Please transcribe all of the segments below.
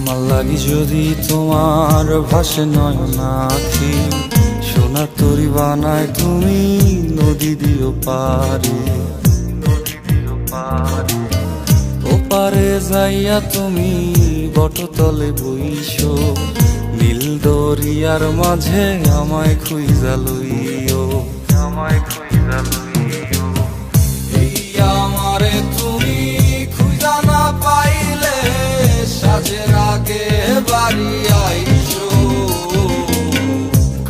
আমার লাগি যদি তোমার ভাসে নয়ন আখি, সোনা তরি বানায় তুমি নদী দিও পারে। ওপারে যাইয়া তুমি বটতলে বইসো, নীল দরিয়ার মাঝে আমায় খুঁজা লইও, আমায় খুঁজা লইও। এই আমারে তুমি খুঁজা না পাইলে সাজের আগে বাড়ি আইসো,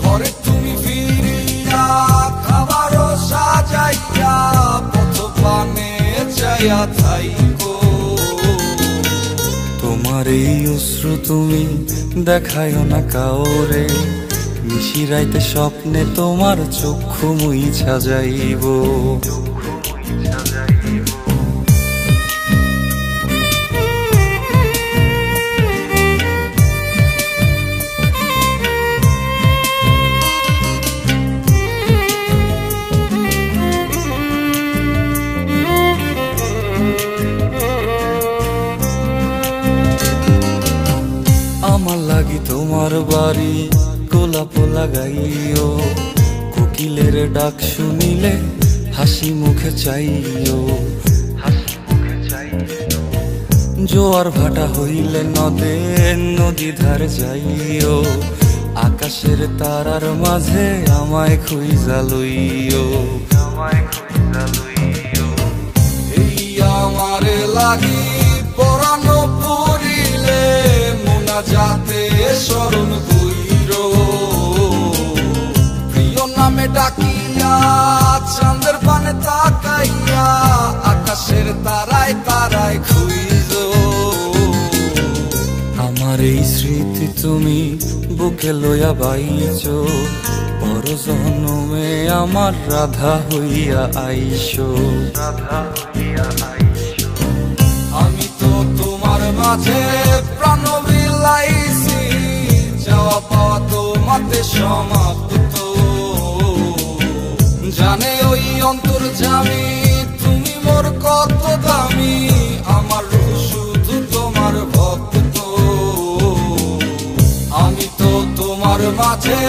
ঘরে তুমি ফিরিয়া খাবারও সাজাইয়া পথ পানে চাইয়া থাইকো। তোমার এই অশ্রু তুমি দেখায়ও না কাউরে, নিশিরাইতে স্বপ্নে তোমার চক্ষু মুইছা যাইব। আমার লাগি তোমার বাড়ি গোলাপ লাগাইও, কোকিলের ডাক শুনিলে হাসি মুখে চাইও, হাসি মুখে চাইও। জোয়ার ভাটা হইলে নদে নদী ধারে যাইও, আকাশের তারার মাঝে আমায় খুঁজা লইও, আমায় খুঁজা লইও। এই আমারে লাগি পরানো পড়িলে যাতে স্মরণ কইরো, প্রিয় নামে ডাকিয়া চাঁদের পানে তাকাইয়া আকাশের তারায় তারায় খুঁজো। আমার এই স্মৃতি তুমি বুকে লইয়া বাইছো, পর জন্মে আমার রাধা হইয়া আইসো, রাধা হইয়া আইসো। আমি তো তোমার মাঝে প্রাণ বিলাইছি, যাওয়া পাওয়া তোমাতে সমাপ্ত। জানে ওই অন্তর্যামী তুমি মোর কত দামি, আমার রূহ শুধু তোমার ভক্ত। আমি তো তোমার মাঝে